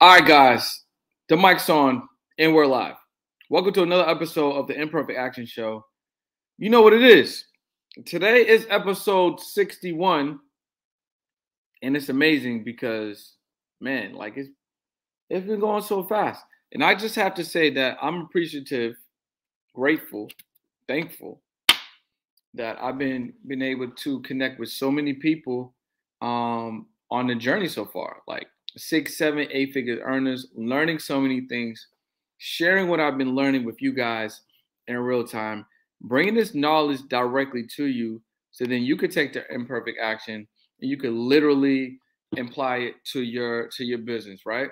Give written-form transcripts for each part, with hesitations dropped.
All right, guys, the mic's on and we're live. Welcome to another episode of the Imperfect Action Show. You know what it is. Today is episode 61, and it's amazing because, man, like it's been going so fast. And I just have to say that I'm appreciative, grateful, thankful that I've been able to connect with so many people on the journey so far. Like 6, 7, 8-figure earners, learning so many things, sharing what I've been learning with you guys in real time, bringing this knowledge directly to you so then you could take the imperfect action and you could literally apply it to your business, right?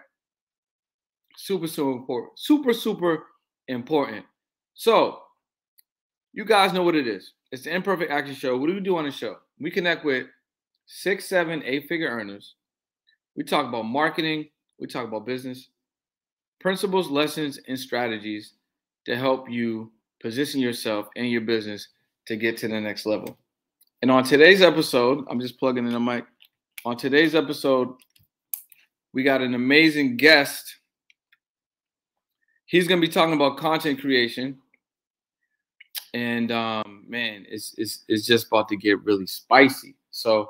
Super important. Super important. So you guys know what it is. It's the Imperfect Action Show. What do we do on the show? We connect with 6, 7, 8-figure earners. We talk about marketing. We talk about business, principles, lessons, and strategies to help you position yourself and your business to get to the next level. And on today's episode, I'm just plugging in the mic. On today's episode, we got an amazing guest. He's going to be talking about content creation. And man, it's just about to get really spicy. So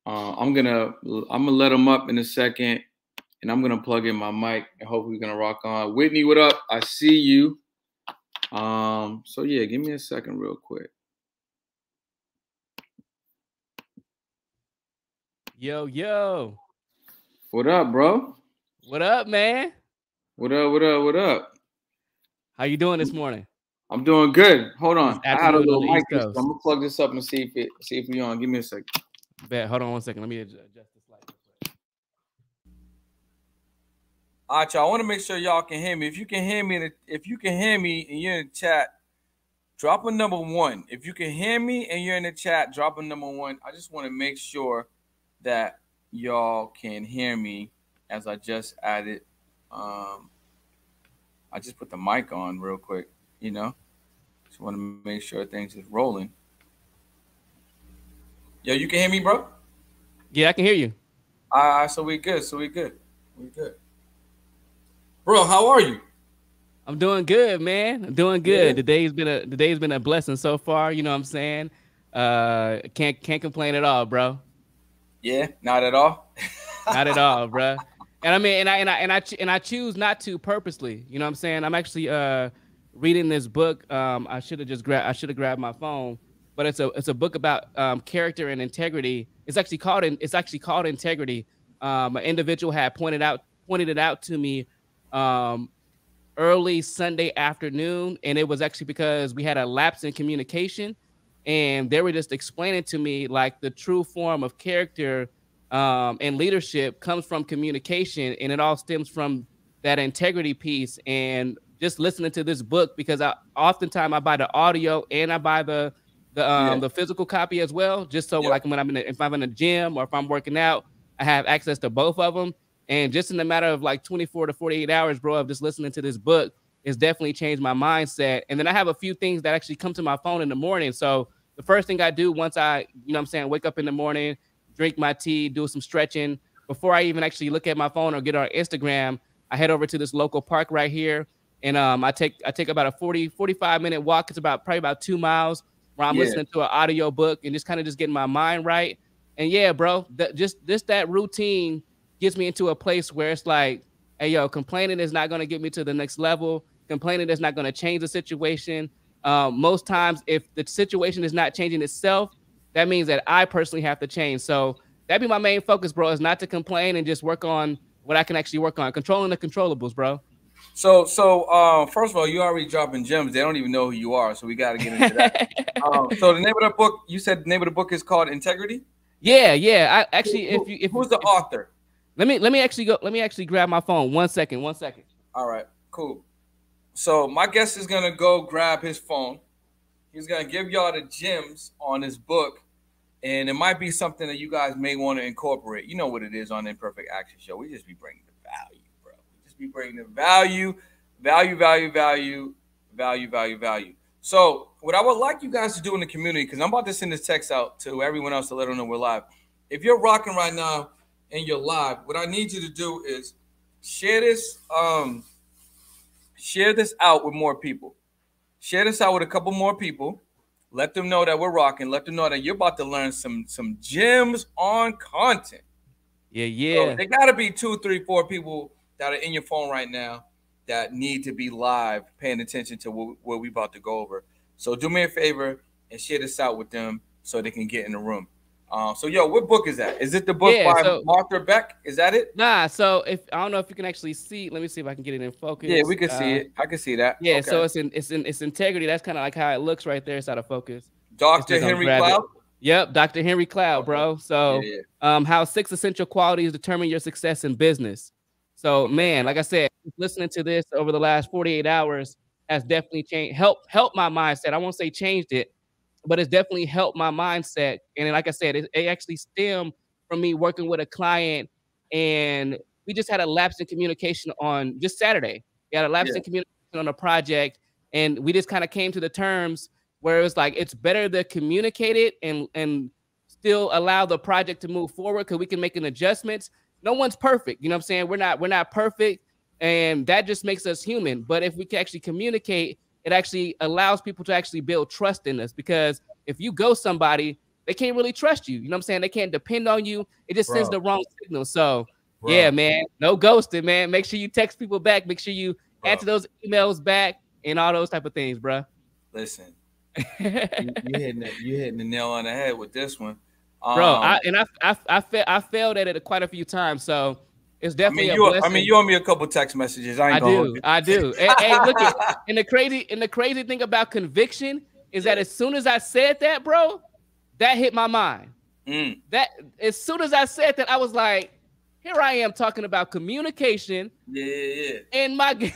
I'm gonna let him up in a second, and I'm gonna plug in my mic, and hopefully we're gonna rock on. Whitney, what up? I see you. So yeah, give me a second, real quick. Yo. What up, bro? What up, man? What up? How you doing this morning? I'm doing good. Hold on. I had a little mic. I'm gonna plug this up and see if we on. Give me a second. Bet. Hold on one second. Let me adjust this light. All right, y'all. I want to make sure y'all can hear me. If you can hear me, and you're in the chat, drop a number 1. If you can hear me and you're in the chat, drop a number 1. I just want to make sure that y'all can hear me as I just added. I just put the mic on real quick. You know, just want to make sure things is rolling. Yo, you can hear me, bro? Yeah, I can hear you. So we good. Bro, how are you? I'm doing good, man. I'm doing good. Yeah. The day's been a blessing so far. You know what I'm saying? Can't complain at all, bro. Yeah, not at all. Not at all, bro. And I mean, and I choose not to purposely. You know what I'm saying? I'm actually reading this book. I should have grabbed my phone, but it's a book about character and integrity. It's actually called Integrity. An individual had pointed it out to me early Sunday afternoon, and it was actually because we had a lapse in communication, and they were just explaining to me like the true form of character and leadership comes from communication, and it all stems from that integrity piece. And just listening to this book, because oftentimes I buy the audio and I buy the physical copy as well, just so like when if I'm in a gym or if I'm working out, I have access to both of them. And just in the matter of like 24 to 48 hours, bro, of just listening to this book, it's definitely changed my mindset. And then I have a few things that actually come to my phone in the morning. So the first thing I do once I, wake up in the morning, drink my tea, do some stretching, before I even actually look at my phone or get on Instagram, I head over to this local park right here. And I take about a 45-minute walk. It's probably about 2 miles, where I'm listening to an audio book and just getting my mind right. And yeah, bro, that routine gets me into a place where it's like, hey, yo, complaining is not going to get me to the next level. Complaining is not going to change the situation. Most times, if the situation is not changing itself, that means that I personally have to change. So that'd be my main focus, bro, is not to complain and just work on what I can actually work on, controlling the controllables, bro. So first of all, you already dropping gems. They don't even know who you are, so we got to get into that. So the name of the book, you said the name of the book is called Integrity? Yeah. I actually, who's the author? Let me actually grab my phone. One second. All right, cool. So my guest is gonna go grab his phone. He's gonna give y'all the gems on his book, and it might be something that you guys may want to incorporate. You know what it is on the Imperfect Action Show. We just be bringing the value, bro. We just be bringing the value. So what I would like you guys to do in the community, because I'm about to send this text out to everyone else to let them know we're live. If you're rocking right now and you're live, what I need you to do is share this share this out with more people. Share this out with a couple more people. Let them know that we're rocking. Let them know that you're about to learn some gems on content. Yeah, So yeah. there got to be 2, 3, 4 people that are in your phone right now that need to be live, paying attention to what we about to go over. So do me a favor and share this out with them so they can get in the room. So yo, what book is that? Is it the book Yeah, by so Martha Beck? Is that it? nah, so if I don't know if you can actually see, let me see if I can get it in Yeah, focus. we can see it. I can see that. Yeah, Okay. so it's integrity. That's kind of like how it looks right there. It's out of focus. It's Dr. not gonna Henry grab it. Cloud. Yep, Dr. Henry Cloud, Okay. bro. Yeah, So, yeah. how 6 essential qualities determine your success in business. So, Okay. man, like I said, listening to this over the last 48 hours has definitely changed, helped my mindset. I won't say changed it, but it's definitely helped my mindset. And then, like I said, it actually stemmed from me working with a client, and we just had a lapse in communication on just Saturday. We had a lapse Yeah. in communication on a project, and we just kind of came to the terms where it was like it's better to communicate it and still allow the project to move forward because we can make an adjustments. No one's perfect, you know what I'm saying? We're not perfect, and that just makes us human. But if we can actually communicate, it actually allows people to actually build trust in us, because if you ghost somebody, they can't really trust you. You know what I'm saying? They can't depend on you. It just sends Bro, the wrong signal. So yeah, bro, man, no ghosting, man. Make sure you text people back. Make sure you bro. answer those emails back and all those type of things, bro. Listen, you hitting the nail on the head with this one. Bro, Um, I failed at it quite a few times, so it's definitely a I mean, blessing. you owe me a couple text messages. I ain't I gonna hold do, you. I do. Hey, look it. And the crazy thing about conviction is that Yeah. as soon as I said that, bro, that hit my mind. Mm. That as soon as I said that, I was like, here I am talking about communication Yeah, yeah, and my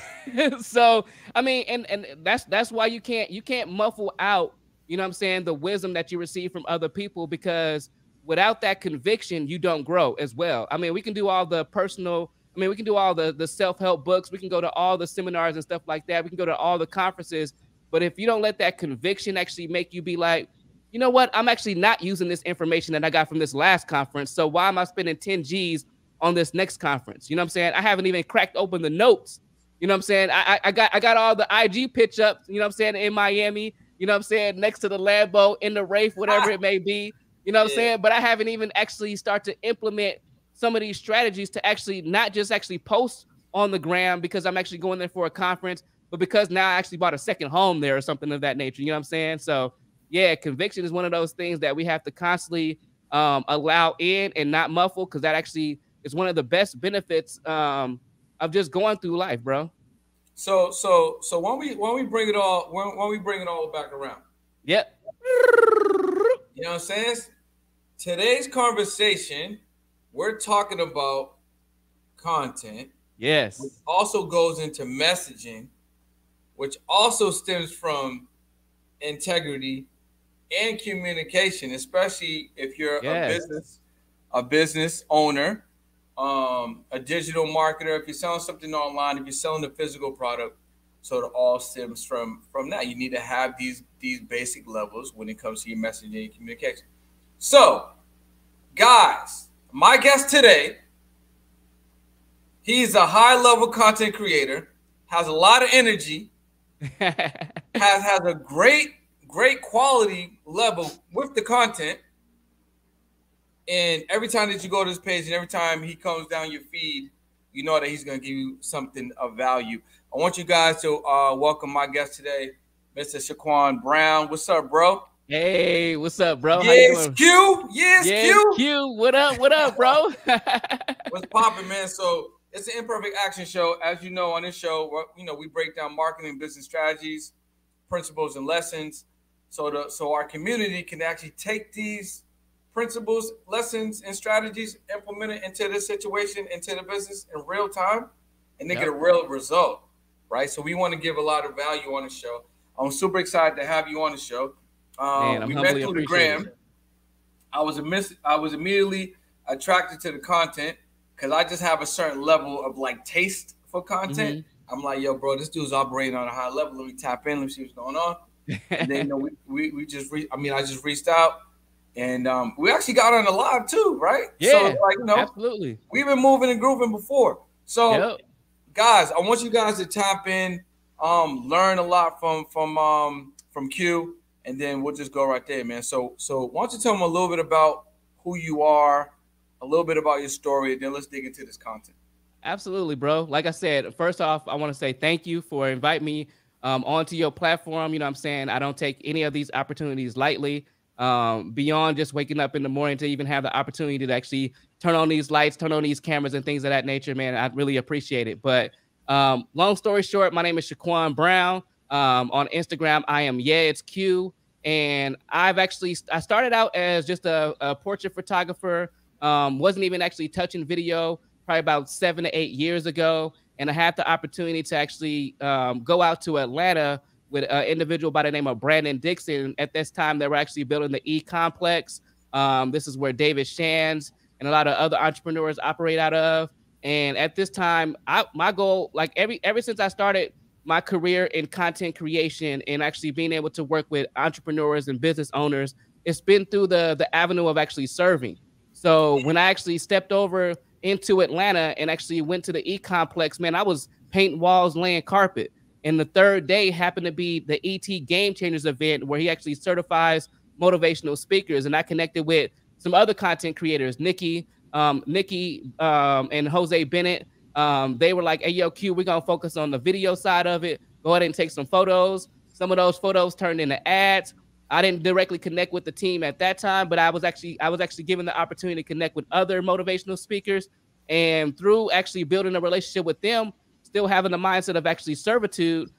so I mean, and that's why you can't muffle out, you know what I'm saying, the wisdom that you receive from other people, because without that conviction you don't grow as well. I mean, we can do all the personal, I mean, we can do all the self-help books, we can go to all the seminars and stuff like that, we can go to all the conferences, but if you don't let that conviction actually make you be like, you know what, I'm actually not using this information that I got from this last conference, so why am I spending 10 G's on this next conference? You know what I'm saying? I haven't even cracked open the notes. You know what I'm saying? I got all the IG pitch ups, you know what I'm saying, in Miami, you know what I'm saying, next to the Lambo, in the Wraith, whatever yeah. it may be. You know what I'm Yeah, saying? But I haven't even actually start to implement some of these strategies to actually not just actually post on the gram because I'm actually going there for a conference, but because now I actually bought a second home there or something of that nature. You know what I'm saying? So yeah, conviction is one of those things that we have to constantly allow in and not muffle, because that actually is one of the best benefits of just going through life, bro. so when we bring it all when we bring it all back around, Yep. you know what I'm saying? Today's conversation, we're talking about content, which Yes. also goes into messaging, which also stems from integrity and communication, especially if you're Yes. a business owner, a digital marketer, if you're selling something online, if you're selling a physical product. So it all stems from that. You need to have these basic levels when it comes to your messaging and communication. So, guys, my guest today, he's a high level content creator, has a lot of energy, has a great quality level with the content. And every time that you go to this page and every time he comes down your feed, you know that he's going to give you something of value. I want you guys to welcome my guest today, Mr. Shaquan Brown. What's up, bro? Hey, what's up, bro? How you Yes, doing? Q. Yes, Yes, Q. Q. What up? What up, bro? What's popping, man? So it's an Imperfect Action Show. As you know, on this show, we break down marketing and business strategies, principles, and lessons, so our community can actually take these principles, lessons, and strategies, implement it into this situation, into the business in real time, and they get a Yep. real result, right? So we want to give a lot of value on the show. I'm super excited to have you on the show. Man, I'm We met humbly through the appreciated. gram. I was immediately attracted to the content because I just have a certain level of like taste for content. Hmm. I'm like, yo, bro, this dude's operating on a high level. Let me tap in. Let me see what's going on. And then we just I just reached out and we actually got on the live too, right? So Yeah, like absolutely. we've been moving and grooving before. So, Yep. guys, I want you guys to tap in, learn a lot from Q, and then we'll just go right there, man. So why don't you tell them a little bit about who you are, a little bit about your story, and then let's dig into this content. Absolutely, bro. Like I said, first off, I want to say thank you for inviting me onto your platform. You know what I'm saying? I don't take any of these opportunities lightly. Beyond just waking up in the morning to even have the opportunity to actually turn on these lights, turn on these cameras and things of that nature, man, I really appreciate it. But long story short, my name is Shaquan Brown. On Instagram, I am it's Q. And I started out as just a portrait photographer. Wasn't even actually touching video probably about 7 to 8 years ago, and I had the opportunity to actually go out to Atlanta with an individual by the name of Brandon Dixon. At this time, they were actually building the E Complex. This is where David Shands and a lot of other entrepreneurs operate out of. And at this time, my goal, like ever since I started my career in content creation and actually being able to work with entrepreneurs and business owners, it's been through the avenue of actually serving. So when I actually stepped over into Atlanta and actually went to the E Complex, man, I was painting walls, laying carpet. And the third day happened to be the ET Game Changers event where he actually certifies motivational speakers. And I connected with some other content creators, Nikki, and Jose Bennett. They were like, hey, yo, Q, we're going to focus on the video side of it. Go ahead and take some photos. Some of those photos turned into ads. I didn't directly connect with the team at that time, but I was actually given the opportunity to connect with other motivational speakers, and through actually building a relationship with them, still having the mindset of actually servitude,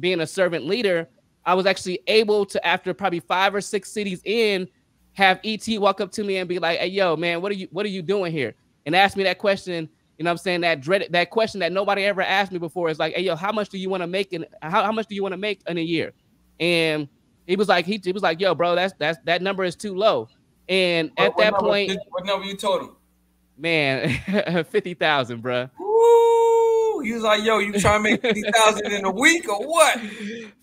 being a servant leader, I was actually able to, after probably 5 or 6 cities in, have ET walk up to me and be like, "Hey, yo, man, what are you doing here?" And ask me that question. You know what I'm saying? That question that nobody ever asked me before is like, "Hey, yo, how much do you want to make in how much do you want to make in a year?" And he was like, "Yo, bro, that number is too low." And What, at what that number? point, What number you told him? man, 50,000, bro. Woo! He was like, "Yo, you trying to make 50,000 in a week or what?"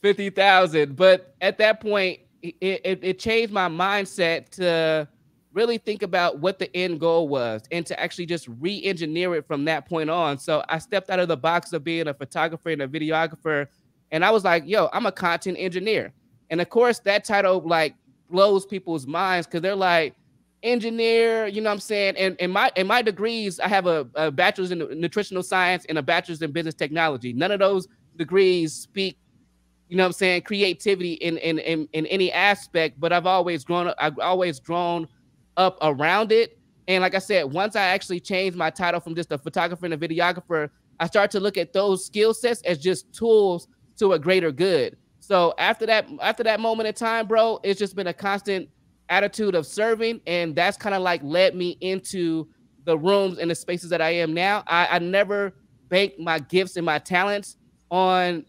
50,000. But at that point, it changed my mindset to really think about what the end goal was and to actually just re-engineer it from that point on. So I stepped out of the box of being a photographer and a videographer, and I was like, yo, I'm a content engineer. And of course, that title like blows people's minds because they're like, engineer, you know what I'm saying? And in my degrees, I have a bachelor's in nutritional science and a bachelor's in business technology. None of those degrees speak, you know what I'm saying, creativity in any aspect, but I've always grown up around it. And like I said, once I actually changed my title from just a photographer and a videographer, I started to look at those skill sets as just tools to a greater good. So after that moment in time, bro, it's just been a constant attitude of serving, and that's kind of like led me into the rooms and the spaces that I am now. I never banked my gifts and my talents on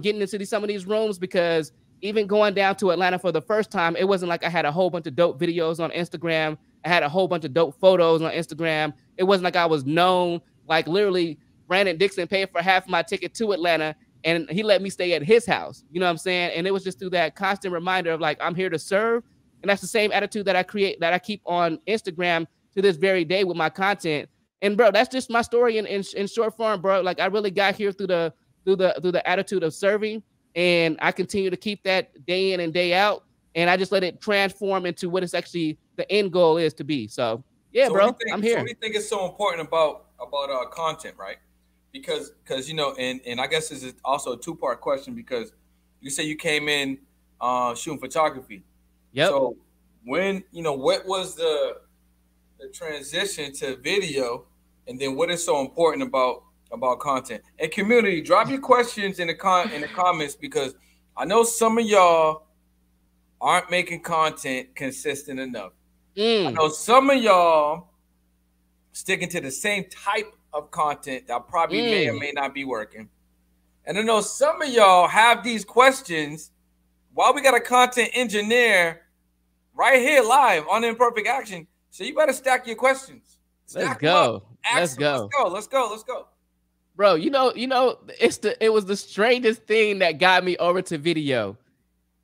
getting into some of these rooms, because even going down to Atlanta for the first time, it wasn't like I had a whole bunch of dope videos on Instagram. I had a whole bunch of dope photos on Instagram. It wasn't like I was known. Like literally, Brandon Dixon paid for half of my ticket to Atlanta, and he let me stay at his house. You know what I'm saying? And it was just through that constant reminder of like, I'm here to serve. And that's the same attitude that I keep on Instagram to this very day with my content. And bro, that's just my story in short form, bro. Like I really got here through the attitude of serving, and I continue to keep that day in and day out, and I just let it transform into what it's actually the end goal is to be. So yeah, So what do you bro, I'm think? So what here. do you think is so important about content, right? Because and I guess this is also a two-part question because you say you came in shooting photography. Yep. So when what was the transition to video, and then what is so important about content and community? Drop your questions in the comments because I know some of y'all aren't making content consistent enough. I Mm, know some of y'all sticking to the same type of content that probably may or mm. may not be working. And I know some of y'all have these questions while we got a content engineer right here live on Imperfect Action. So you better stack your questions. Let's Stack them up. go. Let's Ask them. Let's go. go. Let's go. Let's go. Bro, it was the strangest thing that got me over to video.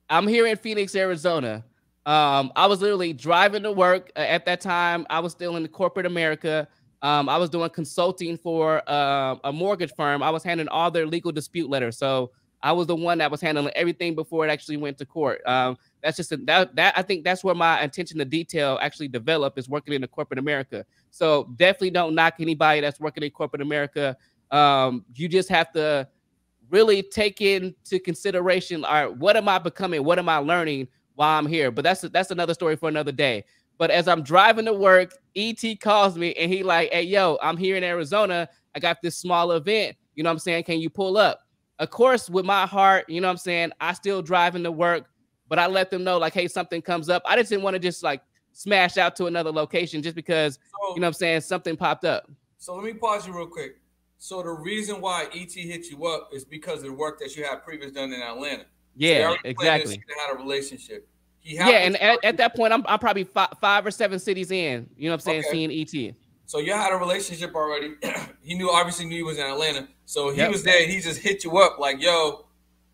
I'm here in Phoenix, Arizona. I was literally driving to work at that time. I was still in the corporate America. I was doing consulting for a mortgage firm. I was handling all their legal dispute letters. So I was the one that was handling everything before it actually went to court. That's just that I think that's where my attention to detail actually developed, is working in the corporate America. So definitely don't knock anybody that's working in corporate America. You just have to really take into consideration, all right, what am I becoming? What am I learning while I'm here? But that's another story for another day. But as I'm driving to work, ET calls me and he like, hey, yo, I'm here in Arizona. I got this small event. You know what I'm saying? Can you pull up? Of course, with my heart, you know what I'm saying? I still driving to work, but I let them know like, hey, something comes up. I just didn't want to just like smash out to another location just because, So, you know what I'm saying, something popped up. so let me pause you real quick. So the reason why ET hit you up is because of the work that you had previously done in Atlanta. So you Yeah, already planted exactly. and had a relationship. He Yeah, happened and to at that point, I'm probably five or seven cities in. You know what I'm saying? okay. Seeing ET. So you had a relationship already. He obviously knew he was in Atlanta. So he Yep. was there. He just hit you up like, yo,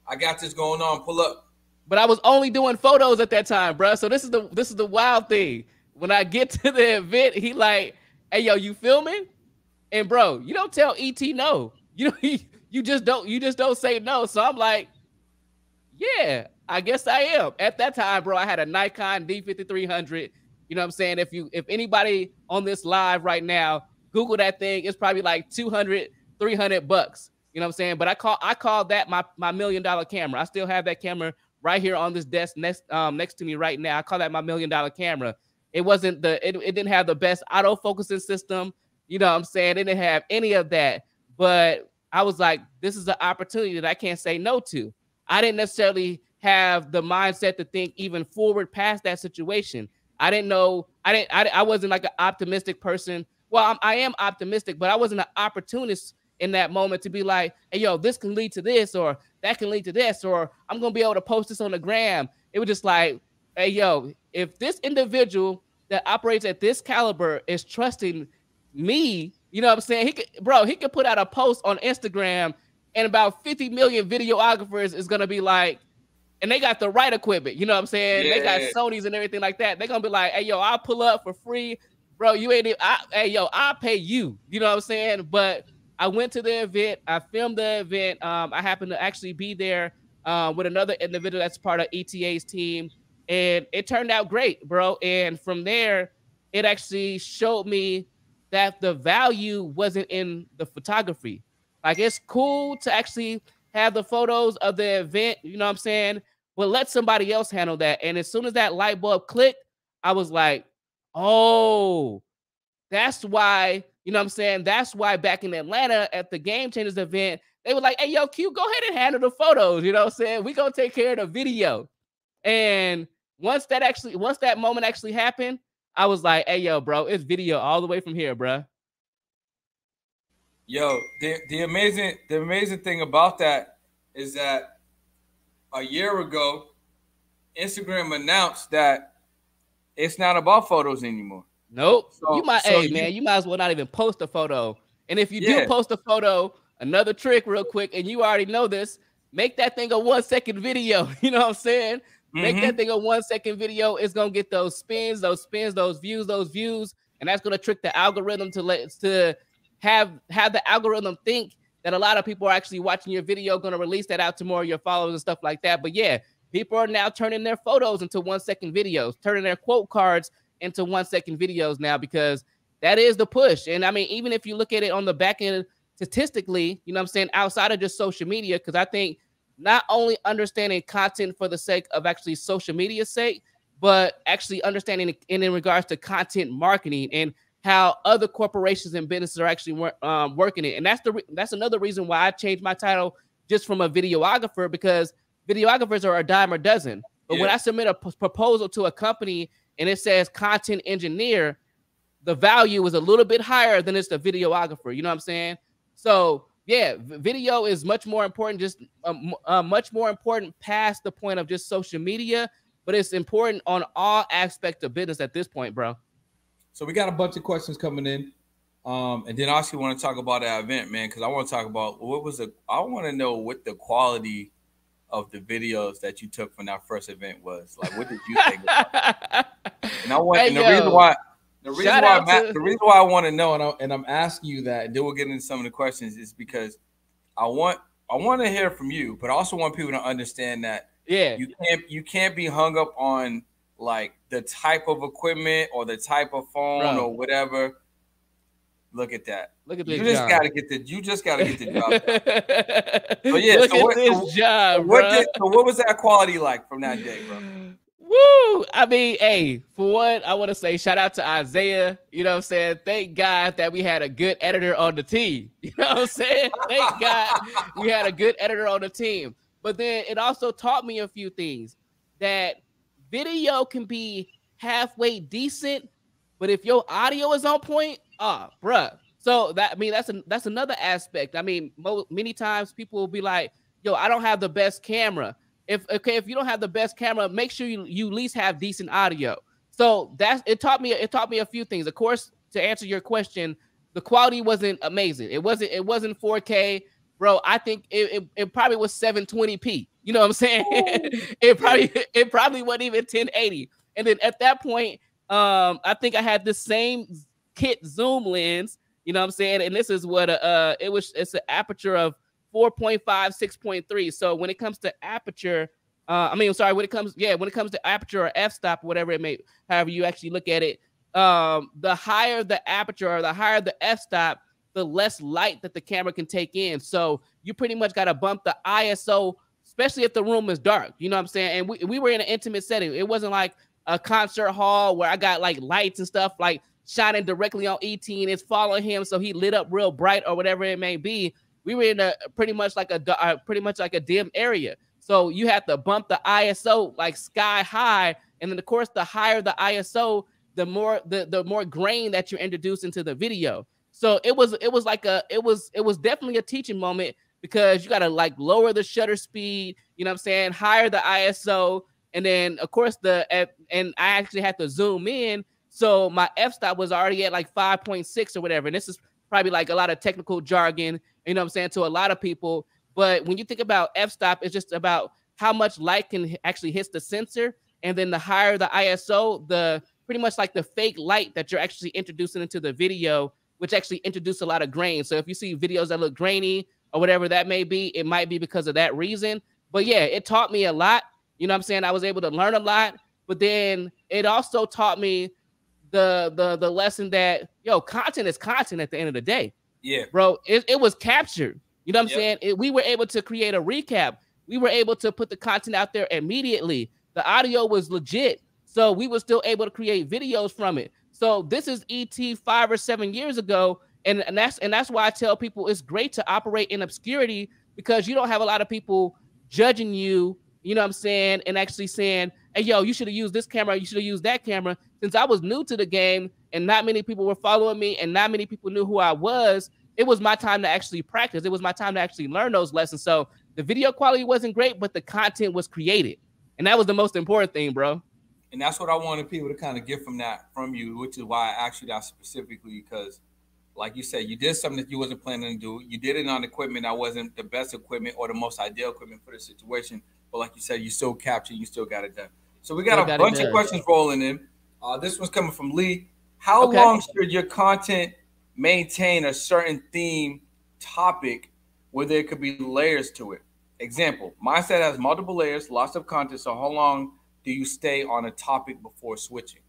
I got this going on. Pull up. But I was only doing photos at that time, bro. So this is the wild thing. When I get to the event, he like, hey, yo, you filming? And bro, you don't tell ET no. You know, you just don't say no. So I'm like, yeah, I guess I am. At that time, bro, I had a Nikon D5300. You know what I'm saying? If anybody on this live right now, Google that thing, it's probably like 200, $300. You know what I'm saying? But I called that my $1,000,000 camera. I still have that camera right here on this desk next to me right now. I call that my $1,000,000 camera. It wasn't it didn't have the best auto focusing system. You know what I'm saying? It didn't have any of that. But I was like, this is an opportunity that I can't say no to. I didn't necessarily have the mindset to think even forward past that situation. I didn't know. I wasn't like an optimistic person. Well, I am optimistic, but I wasn't an opportunist in that moment to be like, hey, yo, this can lead to this, or that can lead to this, or I'm gonna be able to post this on the gram. It was just like, hey, yo, if this individual that operates at this caliber is trusting me, you know what I'm saying? He could put out a post on Instagram and about 50 million videographers is gonna be like, and they got the right equipment, you know what I'm saying? They got Yeah. Sonys and everything like that. They're gonna be like, hey, yo, I'll pull up for free. Bro, you ain't even, hey, yo, I'll pay you. You know what I'm saying? But I went to the event, I filmed the event. I happened to actually be there with another individual that's part of ETA's team. And it turned out great, bro. And from there, it actually showed me that the value wasn't in the photography. Like, it's cool to actually have the photos of the event, you know what I'm saying? But let somebody else handle that. And as soon as that light bulb clicked, I was like, oh, that's why, you know what I'm saying? That's why back in Atlanta at the Game Changers event, they were like, hey, yo, Q, go ahead and handle the photos. You know what I'm saying? We gonna take care of the video. And once that moment actually happened, I was like, hey, yo, bro, it's video all the way from here, bro. Yo, the amazing thing about that is that a year ago, Instagram announced that it's not about photos anymore. Nope. So Hey you man, you might as well not even post a photo. And if you do yeah. post a photo, another trick real quick, and you already know this, make that thing a 1 second video. You know what I'm saying? Make that Mm-hmm. thing a 1 second video. It's gonna get those spins, those views, and that's gonna trick the algorithm to have the algorithm think that a lot of people are actually watching your video, gonna release that out to more of your followers and stuff like that. But yeah, people are now turning their photos into 1 second videos, turning their quote cards into 1 second videos now, because that is the push. And I mean, even if you look at it on the back end statistically, you know what I'm saying, outside of just social media, because I think not only understanding content for the sake of actually social media's sake, but actually understanding it in regards to content marketing and how other corporations and businesses are actually working it. And that's another reason why I changed my title just from a videographer, because videographers are a dime a dozen. But Yeah. when I submit a proposal to a company and it says content engineer, the value is a little bit higher than it's the videographer. You know what I'm saying? So yeah, video is much more important, just much more important past the point of just social media, but it's important on all aspects of business at this point, bro. So we got a bunch of questions coming in. And then I actually want to talk about that event, man, because I want to talk about I want to know what the quality of the videos that you took from that first event was. Like, what did you think about it? And I want, Hey, and the reason yo. why Shout out to The reason why I want to know, and I'm asking you that, and then we'll get into some of the questions, is because I want I want to hear from you, but I also want people to understand that yeah. you can't be hung up on like the type of equipment or the type of phone Bro, or whatever. Look at that. look at You this just job. gotta get the you just gotta get the job done. So yeah, Look at this job, bro. so what was that quality like from that day, bro? Woo! I mean, hey, for one, I want to say shout out to Isaiah. You know what I'm saying? Thank God that we had a good editor on the team. You know what I'm saying? Thank God we had a good editor on the team. But then it also taught me a few things that video can be halfway decent, but if your audio is on point, bruh. So that I mean that's another aspect. I mean, many times people will be like, "Yo, I don't have the best camera." If you don't have the best camera, make sure you at least have decent audio. So that's it taught me a few things. Of course, to answer your question, the quality wasn't amazing. It wasn't 4K, bro. I think it probably was 720p. You know what I'm saying? it probably wasn't even 1080. And then at that point, I think I had the same kit zoom lens. You know what I'm saying? And this is what it's an aperture of 4.5, 6.3. So when it comes to aperture, when it comes to aperture or f-stop, whatever it may, however you actually look at it, the higher the aperture or the higher the f-stop, the less light that the camera can take in. So you pretty much got to bump the ISO, especially if the room is dark. You know what I'm saying? And we were in an intimate setting. It wasn't like a concert hall where I got like lights and stuff like shining directly on ET and it's following him, so he lit up real bright or whatever it may be. We were in a pretty much like a dim area. So you have to bump the ISO like sky high. And then of course, the higher the ISO, the more grain that you're introduced into the video. So it was definitely a teaching moment because you got to like lower the shutter speed, you know what I'm saying? Higher the ISO. And then of course and I actually had to zoom in. So my f-stop was already at like 5.6 or whatever. And this is probably like a lot of technical jargon, you know what I'm saying, to a lot of people. But when you think about f-stop, it's just about how much light can actually hit the sensor. And then the higher the ISO, the pretty much like the fake light that you're actually introducing into the video, which actually introduce a lot of grain. So if you see videos that look grainy or whatever that may be, it might be because of that reason. But yeah, it taught me a lot. You know what I'm saying? I was able to learn a lot. But then it also taught me the lesson that content is content at the end of the day. Yeah, bro, it was captured. You know what I'm saying? We were able to create a recap. We were able to put the content out there immediately. The audio was legit, so we were still able to create videos from it. So this is ET 5 or 7 years ago, and that's why I tell people it's great to operate in obscurity because you don't have a lot of people judging you. You know what I'm saying? And actually saying, hey, yo, you should have used this camera. You should have used that camera. Since I was new to the game and not many people were following me and not many people knew who I was, it was my time to actually practice. It was my time to actually learn those lessons. So the video quality wasn't great, but the content was created. And that was the most important thing, bro. And that's what I wanted people to kind of get from you, which is why I asked you that specifically because like you said, you did something that you wasn't planning to do. You did it on equipment that wasn't the best equipment or the most ideal equipment for the situation. But like you said, you still captured, you still got it done. So we got a bunch of questions rolling in. This one's coming from Lee. How long should your content maintain a certain theme topic where there could be layers to it? Example, my set has multiple layers, lots of content. So how long do you stay on a topic before switching?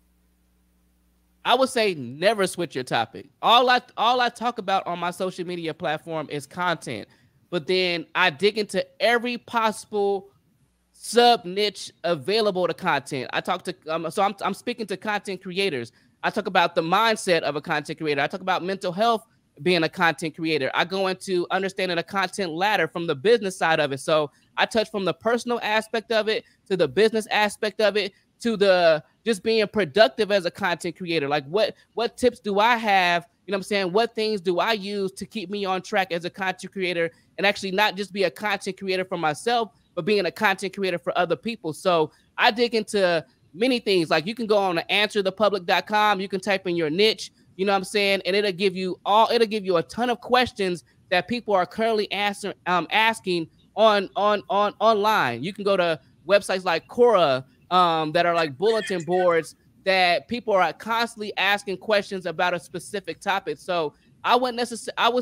I would say never switch your topic. All I talk about on my social media platform is content, but then I dig into every possible sub niche available to content. I talk to I'm speaking to content creators. I talk about the mindset of a content creator. I talk about mental health being a content creator. I go into understanding a content ladder from the business side of it. So I touch from the personal aspect of it to the business aspect of it to the just being productive as a content creator. Like what tips do I have? You know what I'm saying? What things do I use to keep me on track as a content creator and actually not just be a content creator for myself, but being a content creator for other people. So I dig into many things. Like you can go on to answerthepublic.com. You can type in your niche, you know what I'm saying? And it'll give you a ton of questions that people are currently asking on online. You can go to websites like Quora that are like bulletin boards that people are constantly asking questions about a specific topic. So I would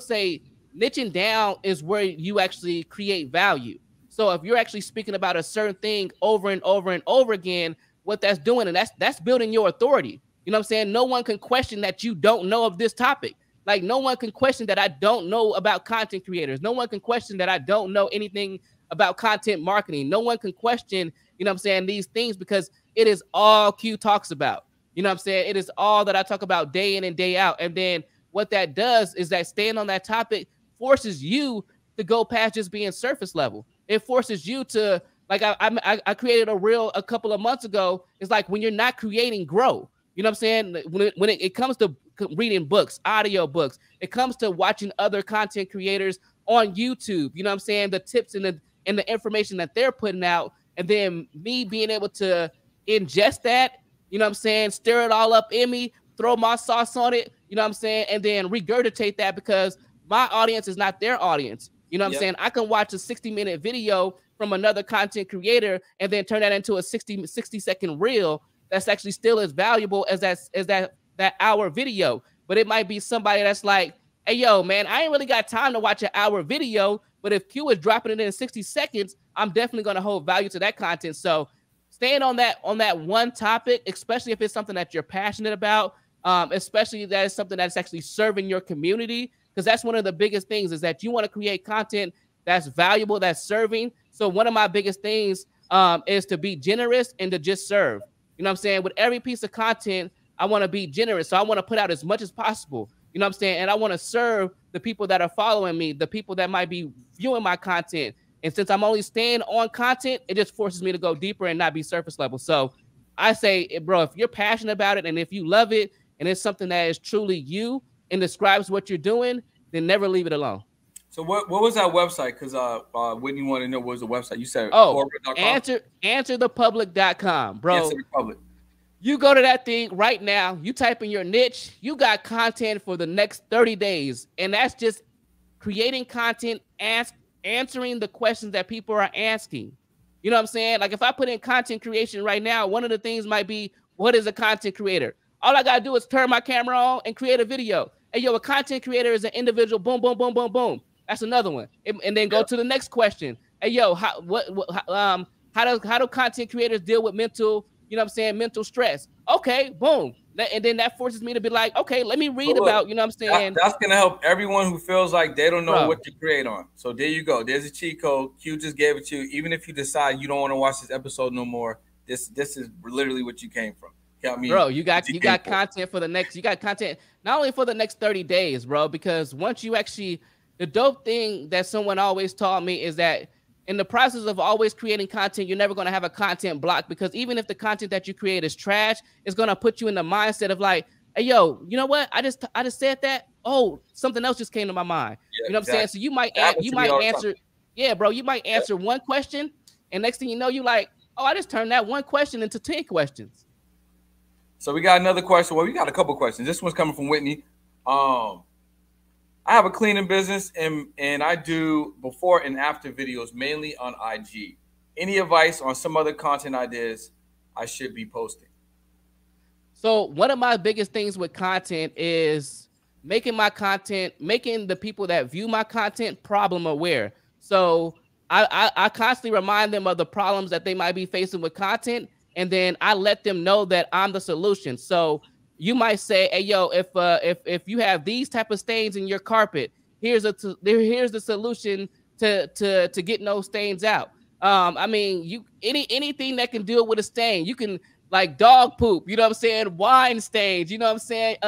say niching down is where you actually create value. So if you're actually speaking about a certain thing over and over and over again, what that's doing, and that's building your authority. You know what I'm saying? No one can question that you don't know of this topic. Like no one can question that I don't know about content creators. No one can question that I don't know anything about content marketing. No one can question, you know what I'm saying, these things, because it is all Q talks about. You know what I'm saying? It is all that I talk about day in and day out. And then what that does is that staying on that topic forces you to go past just being surface level. It forces you to, like I created a reel a couple of months ago. It's like when you're not creating, grow. You know what I'm saying? When it comes to reading books, audio books, it comes to watching other content creators on YouTube. You know what I'm saying? The tips and the information that they're putting out, and then me being able to ingest that, you know what I'm saying, stir it all up in me, throw my sauce on it, you know what I'm saying, and then regurgitate that, because my audience is not their audience. You know what I'm saying? I can watch a 60-minute video from another content creator and then turn that into a 60-second reel that's actually still as valuable as that hour video. But it might be somebody that's like, hey, yo, man, I ain't really got time to watch an hour video, but if Q is dropping it in 60 seconds, I'm definitely going to hold value to that content. So staying on that one topic, especially if it's something that you're passionate about, especially that is something that's actually serving your community, because that's one of the biggest things, is that you want to create content that's valuable, that's serving. So one of my biggest things is to be generous and to just serve. You know what I'm saying? With every piece of content, I want to be generous. So I want to put out as much as possible. You know what I'm saying? And I want to serve the people that are following me, the people that might be viewing my content. And since I'm only staying on content, it just forces me to go deeper and not be surface level. So I say, bro, if you're passionate about it and if you love it and it's something that is truly you and describes what you're doing, then never leave it alone. So what was that website? Because Whitney wanted to know what was the website. You said answerthepublic.com, bro. Answer the Public. You go to that thing right now, you type in your niche, you got content for the next 30 days. And that's just creating content, answering the questions that people are asking. You know what I'm saying? Like if I put in content creation right now, one of the things might be, what is a content creator? All I got to do is turn my camera on and create a video. Hey, yo, a content creator is an individual, boom, boom, boom, boom, boom. That's another one. And then go to the next question. Hey, yo, how do content creators deal with mental, you know what I'm saying, mental stress? Okay, boom. And then that forces me to be like, okay, let me read about, you know what I'm saying? That's going to help everyone who feels like they don't know what to create on. So there you go. There's a cheat code. Q just gave it to you. Even if you decide you don't want to watch this episode no more, this is literally what you came from. Bro, you got content for the next, you got content not only for the next 30 days, bro, because once you actually, the dope thing that someone always taught me is that in the process of always creating content, you're never going to have a content block, because even if the content that you create is trash, it's going to put you in the mindset of like, hey, yo, you know what? I just said that. Oh, something else just came to my mind. Yeah, you know what I'm saying? So you might answer. Yeah, bro, you might answer one question, and next thing you know, you like, oh, I just turned that one question into 10 questions. So we got another question. Well, we got a couple questions. This one's coming from Whitney. I have a cleaning business and I do before and after videos mainly on IG. Any advice on some other content ideas I should be posting? So one of my biggest things with content is making the people that view my content problem aware. So I constantly remind them of the problems that they might be facing with content. And then I let them know that I'm the solution. So you might say, hey, yo, if you have these type of stains in your carpet, here's the solution to getting those stains out. I mean, anything that can deal with a stain, you can, like dog poop, you know what I'm saying? Wine stains, you know what I'm saying?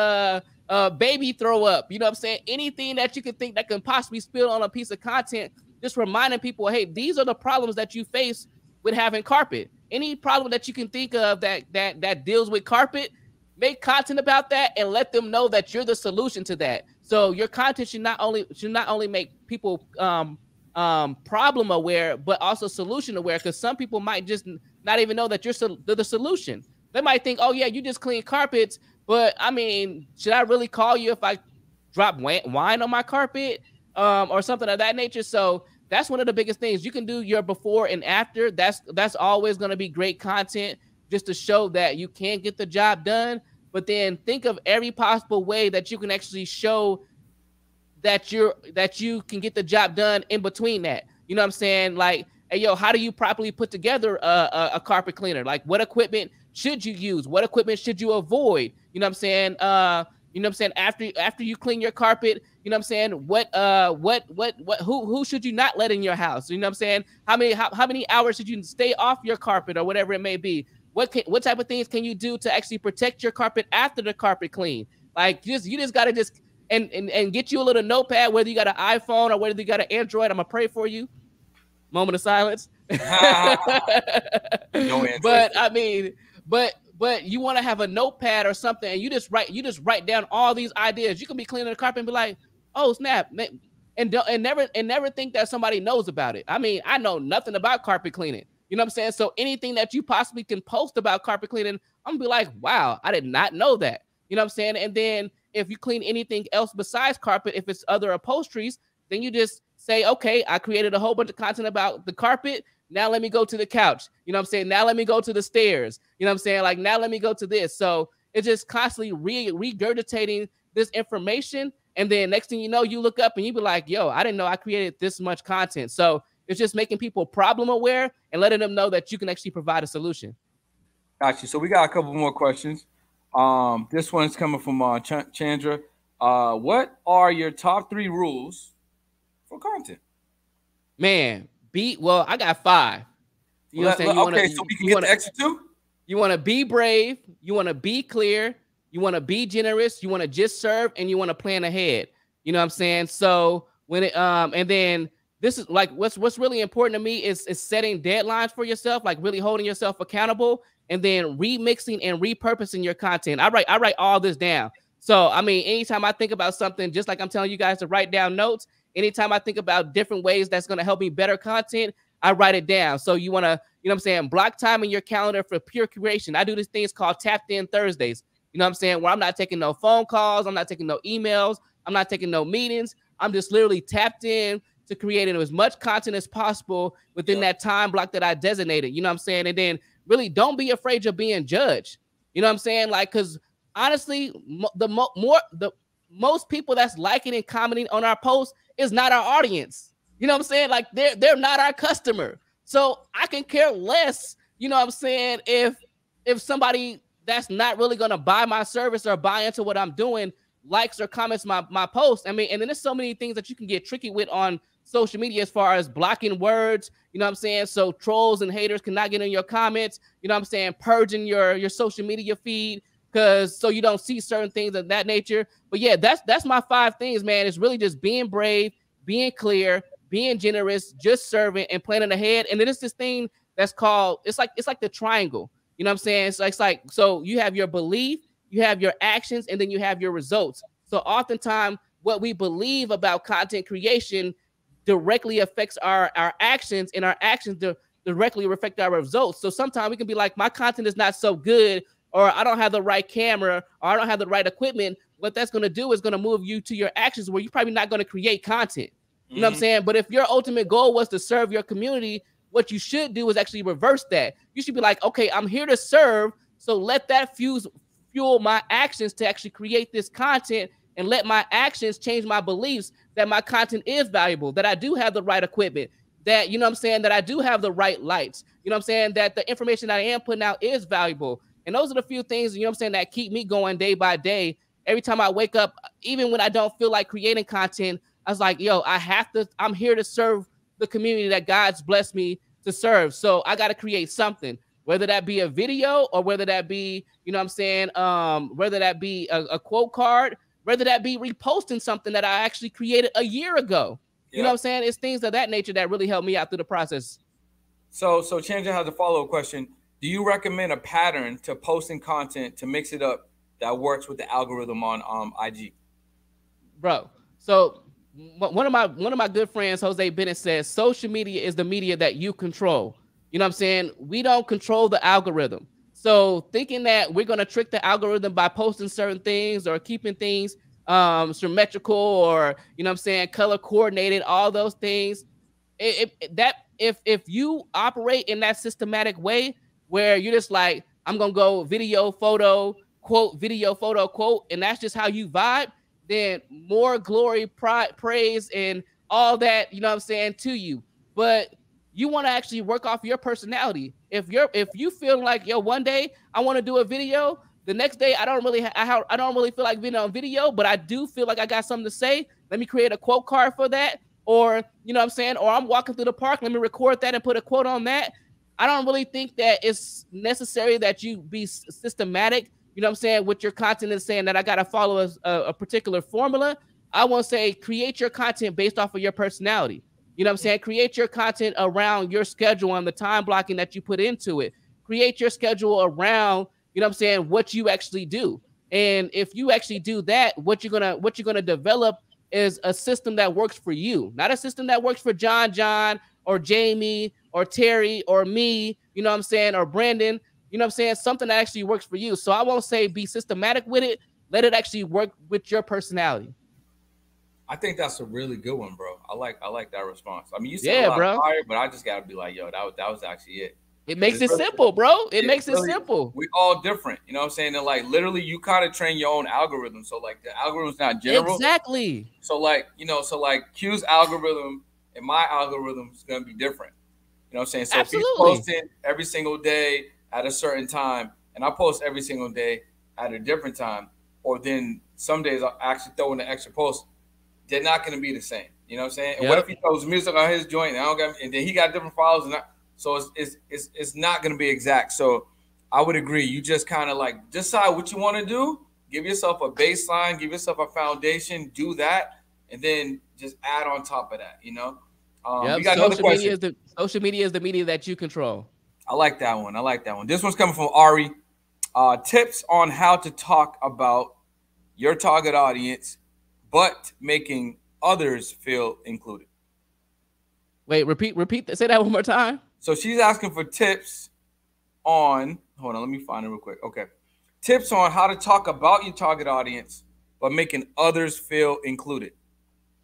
Baby throw up, you know what I'm saying? Anything that you can think that can possibly spill on a piece of content, just reminding people, hey, these are the problems that you face with having carpet. Any problem that you can think of that deals with carpet, make content about that and let them know that you're the solution to that. So your content should not only make people problem aware, but also solution aware, because some people might just not even know that you're the solution. They might think, oh yeah, you just clean carpets, but I mean, should I really call you if I drop wine on my carpet or something of that nature? So that's one of the biggest things. You can do your before and after. That's always going to be great content. just to show that you can get the job done. But then think of every possible way that you can actually show that you can get the job done in between that. You know what I'm saying? Like, hey, yo, how do you properly put together a carpet cleaner? Like, what equipment should you use? What equipment should you avoid? You know what I'm saying? You know what I'm saying? After you clean your carpet, you know what I'm saying? What who should you not let in your house? You know what I'm saying? How many hours should you stay off your carpet or whatever it may be? What type of things can you do to actually protect your carpet after the carpet clean? Like, you just gotta just and get you a little notepad, whether you got an iPhone or whether you got an Android. I'm gonna pray for you. Moment of silence. No Android. But I mean, but you want to have a notepad or something, and you just write down all these ideas. You can be cleaning the carpet and be like, oh snap, and never think that somebody knows about it. I mean, I know nothing about carpet cleaning. You know what I'm saying? So anything that you possibly can post about carpet cleaning, I'm gonna be like, wow, I did not know that. You know what I'm saying? And then if you clean anything else besides carpet, if it's other upholsteries, then you just say, okay, I created a whole bunch of content about the carpet. Now let me go to the couch. You know what I'm saying? Now let me go to the stairs. You know what I'm saying? Like, now let me go to this. So it's just constantly regurgitating this information. And then next thing you know, you look up and you be like, yo, I didn't know I created this much content. So it's just making people problem aware and letting them know that you can actually provide a solution. Got you. So we got a couple more questions. This one's coming from Chandra. What are your top 3 rules for content? Man, well, I got 5. You know what I'm saying? Okay, so we can get the extra 2? You want to be brave, you want to be clear, you want to be generous, you want to just serve, and you want to plan ahead. You know what I'm saying? So when it and then this is like what's really important to me is setting deadlines for yourself, like really holding yourself accountable, and then remixing and repurposing your content. I write all this down. So I mean, anytime I think about something, just like I'm telling you guys to write down notes, anytime I think about different ways that's going to help me better content, I write it down. So you want to, you know what I'm saying, block time in your calendar for pure creation. I do these things called Tapped In Thursdays. You know what I'm saying? Where I'm not taking no phone calls, I'm not taking no emails, I'm not taking no meetings. I'm just literally tapped in to creating as much content as possible within that time block that I designated. You know what I'm saying? And then really don't be afraid of being judged. You know what I'm saying? Like, because honestly, the most people that's liking and commenting on our posts is not our audience. You know what I'm saying? Like, they're not our customer. So I can care less, you know what I'm saying, if somebody that's not really going to buy my service or buy into what I'm doing likes or comments my post. I mean, and then there's so many things that you can get tricky with on social media as far as blocking words, you know what I'm saying? So trolls and haters cannot get in your comments, you know what I'm saying? Purging your social media feed so you don't see certain things of that nature. But yeah, that's my 5 things, man. It's really just being brave, being clear, being generous, just serving, and planning ahead. And then it's this thing that's called, it's like the triangle. You know what I'm saying? It's like so you have your belief, you have your actions, and then you have your results. So oftentimes what we believe about content creation directly affects our actions, and our actions directly affect our results. So sometimes we can be like, my content is not so good, or I don't have the right camera, or I don't have the right equipment. What that's going to do is going to move you to your actions where you're probably not going to create content. You know what I'm saying? But if your ultimate goal was to serve your community, what you should do is actually reverse that. You should be like, okay, I'm here to serve, so let that fuel my actions to actually create this content, and let my actions change my beliefs that my content is valuable, that I do have the right equipment, that, you know what I'm saying, that I do have the right lights, you know what I'm saying, that the information that I am putting out is valuable. And those are the few things, you know what I'm saying, that keep me going day by day. Every time I wake up, even when I don't feel like creating content, I was like, yo, I'm here to serve the community that God's blessed me to serve. So I got to create something, whether that be a video, or whether that be, you know what I'm saying, whether that be a quote card, whether that be reposting something that I actually created a year ago. You know what I'm saying? It's things of that nature that really help me out through the process. So Chandra has a follow-up question. Do you recommend a pattern to posting content to mix it up that works with the algorithm on IG? Bro, so one of my good friends, Jose Bennett, says social media is the media that you control. You know what I'm saying? We don't control the algorithm. So thinking that we're going to trick the algorithm by posting certain things or keeping things symmetrical, or, you know what I'm saying, color coordinated, all those things, if you operate in that systematic way where you're just like, I'm gonna go video, photo, quote, video, photo, quote, and that's just how you vibe, then more glory, pride, praise, and all that, you know what I'm saying, to you. But you want to actually work off your personality. If you feel like, yo, one day I want to do a video, the next day I don't really feel like being on video, but I do feel like I got something to say. Let me create a quote card for that. Or, you know what I'm saying? Or I'm walking through the park, let me record that and put a quote on that. I don't really think that it's necessary that you be systematic, you know what I'm saying, with your content and saying that I got to follow a particular formula. I want to say create your content based off of your personality. You know what I'm saying? Create your content around your schedule and the time blocking that you put into it. Create your schedule around, you know what I'm saying, what you actually do. And if you actually do that, what you're gonna develop is a system that works for you, not a system that works for John or Jamie or Terry or me, you know what I'm saying, or Brandon, you know what I'm saying, something that actually works for you. So I won't say be systematic with it. Let it actually work with your personality. I think that's a really good one, bro. I like that response. I mean, you said a Yeah, lot of bro. fire, but I just gotta be like, yo, that was actually it. It Because makes it's it really, simple, bro. It yeah, makes it really, simple. we all different. You know what I'm saying? And like literally, you kind of train your own algorithm. So like the algorithm's not general. Exactly. So like so like Q's algorithm and my algorithm is gonna be different. You know what I'm saying? So if he's Absolutely. posting every single day at a certain time, and I post every single day at a different time, or then some days I'll actually throw in an extra post, they're not going to be the same. You know what I'm saying? And what if Yep. he throws music on his joint and I don't got, and then he got different files and so it's not going to be exact. So I would agree. You just kind of like decide what you want to do. Give yourself a baseline. Give yourself a foundation. Do that, and then just add on top of that. We Yep. got another question. Social media is the media that you control. I like that one. I like that one. This one's coming from Ari. Tips on how to talk about your target audience, but making others feel included. Wait, repeat. Say that one more time. So she's asking for tips on, hold on, let me find it real quick. Okay. Tips on how to talk about your target audience, but making others feel included.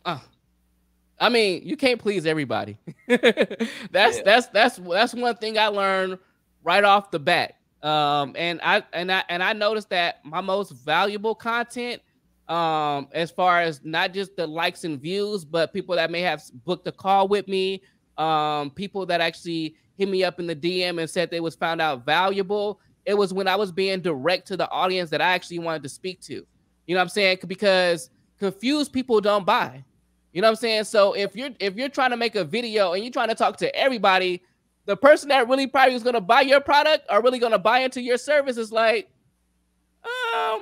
Uh, I mean, you can't please everybody. that's Yeah. that's that's that's one thing I learned right off the bat. And I noticed that my most valuable content, as far as not just the likes and views, but people that may have booked a call with me, people that actually hit me up in the DM and said they was found out valuable. It was when I was being direct to the audience that I actually wanted to speak to. You know what I'm saying? Because confused people don't buy. You know what I'm saying? So if you're trying to make a video and you're trying to talk to everybody, the person that really probably is going to buy your product or really going to buy into your service is like, all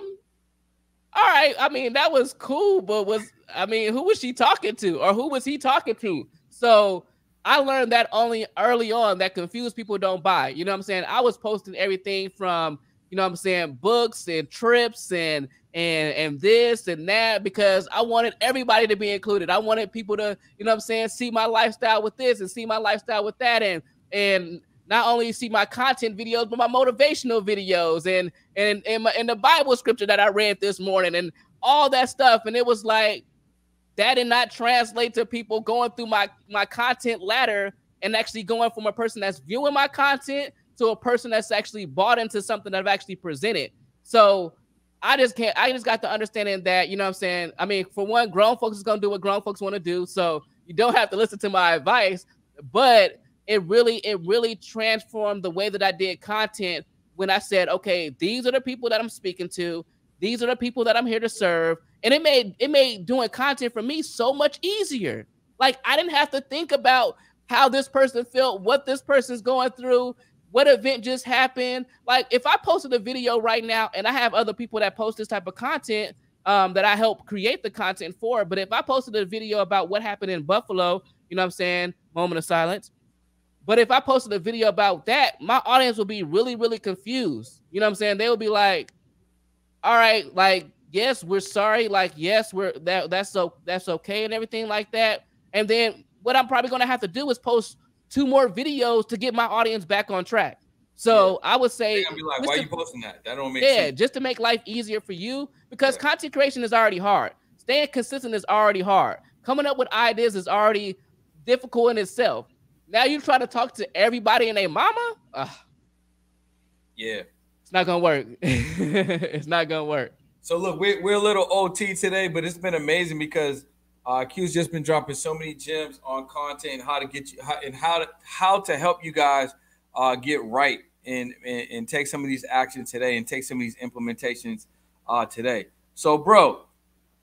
right. I mean, that was cool, but who was she talking to, or who was he talking to? So I learned that only early on, that confused people don't buy. You know what I'm saying? I was posting everything from, you know what I'm saying, books and trips and this and that, because I wanted everybody to be included. I wanted people to, you know what I'm saying, see my lifestyle with this and see my lifestyle with that, and not only see my content videos, but my motivational videos and the Bible scripture that I read this morning and all that stuff. And it was like, that did not translate to people going through my content ladder and actually going from a person that's viewing my content to a person that's actually bought into something that I've actually presented. So I just got the understanding that, you know what I'm saying? I mean, for one, grown folks is going to do what grown folks want to do. So you don't have to listen to my advice, but it really transformed the way that I did content when I said, okay, these are the people that I'm speaking to. These are the people that I'm here to serve. And it made doing content for me so much easier. Like, I didn't have to think about how this person felt, what this person's going through, what event just happened. Like, if I posted a video right now, and I have other people that post this type of content, that I help create the content for, but if I posted a video about what happened in Buffalo, you know what I'm saying, moment of silence. But if I posted a video about that, my audience will be really, really confused. You know what I'm saying? They will be like, all right, like, yes, we're sorry, like, yes, that's okay and everything like that. And then what I'm probably gonna have to do is post 2 more videos to get my audience back on track. Yeah. So I would They're say, gonna be like, why are you posting that? That don't make yeah, sense. just to make life easier for you, because Yeah. content creation is already hard. Staying consistent is already hard. Coming up with ideas is already difficult in itself. Now you try to talk to everybody and their mama. Yeah. not gonna work. It's not gonna work. So look, we're a little OT today, but it's been amazing because Q's just been dropping so many gems on content and how to get you how to help you guys get right and take some of these actions today and take some of these implementations today. So, bro,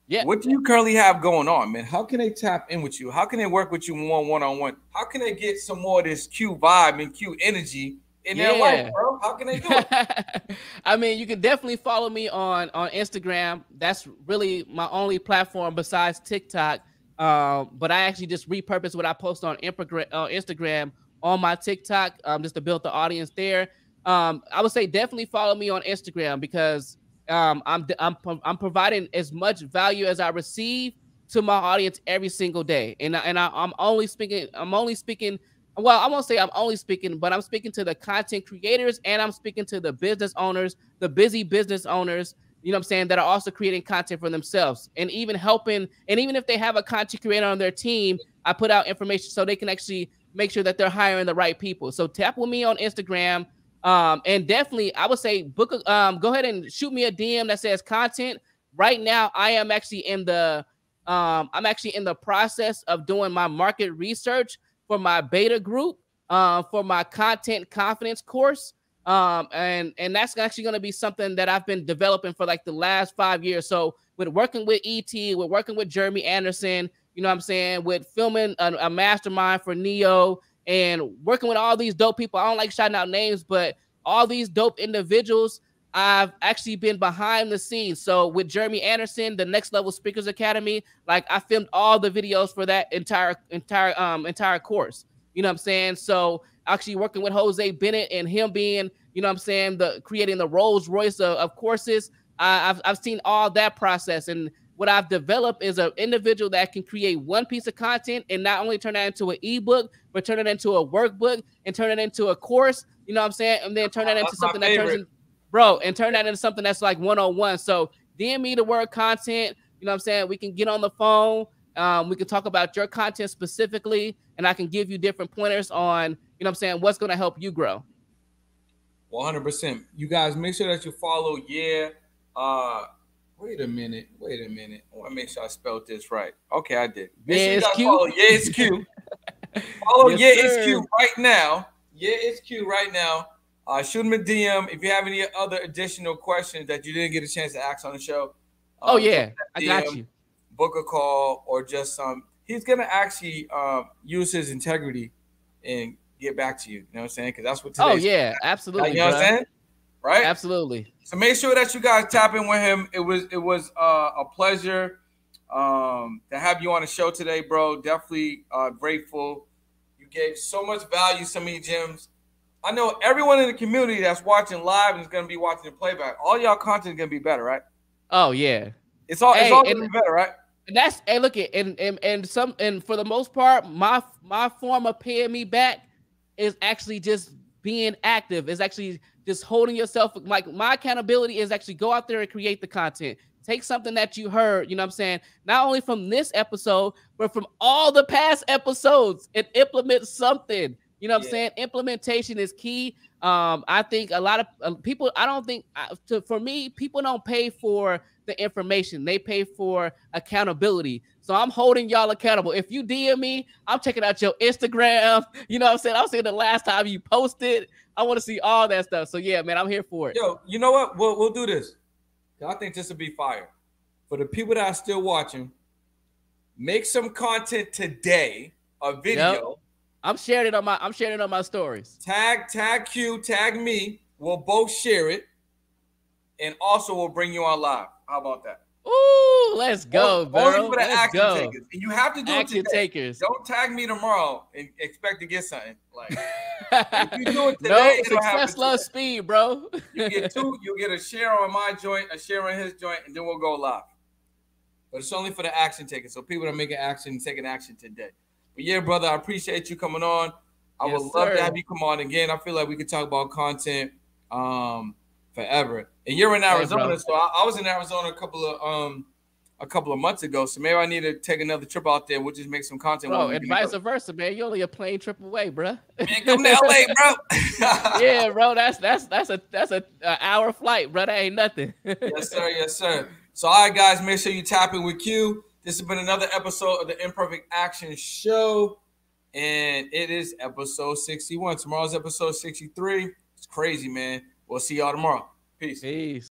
Yeah. what do you currently have going on, man? How can they tap in with you? How can they work with you one-on-one? How can they get some more of this Q vibe and Q energy in their life, bro? How can they do it? I mean, you can definitely follow me on Instagram. That's really my only platform besides TikTok. But I actually just repurpose what I post on Instagram on my TikTok, just to build the audience there. I would say definitely follow me on Instagram because I'm providing as much value as I receive to my audience every single day, I'm only speaking. Well, I won't say I'm only speaking, but I'm speaking to the content creators and I'm speaking to the business owners, the busy business owners, you know what I'm saying, that are also creating content for themselves and even helping. And even if they have a content creator on their team, I put out information so they can actually make sure that they're hiring the right people. So tap with me on Instagram. And definitely I would say go ahead and shoot me a DM that says content. Right now, I'm actually in the process of doing my market research for my beta group, for my content confidence course. And that's actually going to be something that I've been developing for like the last 5 years. So with working with ET, we're working with Jeremy Anderson, you know what I'm saying, with filming a mastermind for Neo and working with all these dope people. I don't like shouting out names, but all these dope individuals, I've actually been behind the scenes. So with Jeremy Anderson, the Next Level Speakers Academy, like I filmed all the videos for that entire course. You know what I'm saying? So actually working with Jose Bennett and him being, you know what I'm saying, creating the Rolls Royce of courses. I've seen all that process, and what I've developed is an individual that can create one piece of content and not only turn that into an ebook, but turn it into a workbook and turn it into a course. You know what I'm saying? And then turn that into something that turns in, bro, and turn that into something that's like one-on-one. So DM me the word content. You know what I'm saying? We can get on the phone. We can talk about your content specifically, and I can give you different pointers on, you know what I'm saying, what's going to help you grow. 100%. You guys make sure that you follow. Wait a minute. I want to make sure I spelled this right. Okay, I did. Make sure you guys follow. It's Q. Follow it's Q right now. It's Q right now. Shoot him a DM if you have any other additional questions that you didn't get a chance to ask on the show. I got you. Book a call or just he's gonna actually use his integrity and get back to you. You know what I'm saying? Because that's what today's absolutely. You know what I'm saying? Right? Absolutely. So make sure that you guys tap in with him. It was a pleasure to have you on the show today, bro. Definitely grateful. You gave so much value, so many gems. I know everyone in the community that's watching live and is going to be watching the playback. All y'all content is going to be better, right? Oh yeah, it's all going to be better, right? And that's look at and for the most part, my form of paying me back is actually just being active. Is actually just holding yourself. Like my accountability is actually go out there and create the content. Take something that you heard, you know what I'm saying, not only from this episode, but from all the past episodes, and implement something. You know what I'm saying? Implementation is key. I think a lot of people, I don't think, for me, people don't pay for the information. They pay for accountability. So I'm holding y'all accountable. If you DM me, I'm checking out your Instagram. You know what I'm saying? I'm seeing the last time you posted. I want to see all that stuff. So yeah, man, I'm here for it. Yo, you know what? We'll do this. I think this will be fire. For the people that are still watching, make some content today, a video. Yep. I'm sharing it on my stories. Tag Q, tag me. We'll both share it, and also we'll bring you on live. How about that? Ooh, let's go, bro. Only for the action takers. And you have to do action it today. Takers. Don't tag me tomorrow and expect to get something. Like if you do it today, no, success loves speed, bro. You get two. You'll get a share on my joint, a share on his joint, and then we'll go live. But it's only for the action takers. So people that make an action and taking action today. But yeah, brother, I appreciate you coming on. I would love to have you come on again. I feel like we could talk about content forever. And you're in Arizona, so I was in Arizona a a couple of months ago. So maybe I need to take another trip out there. We'll just make some content. Bro, and vice versa, man. You're only a plane trip away, bro. Man, come to LA, bro. Yeah, bro. That's a hour flight, bro. That ain't nothing. Yes, sir. Yes, sir. So, all right, guys, make sure you tap in with Q. This has been another episode of the Imperfect Action Show, and it is episode 61. Tomorrow's episode 63. It's crazy, man. We'll see y'all tomorrow. Peace. Peace.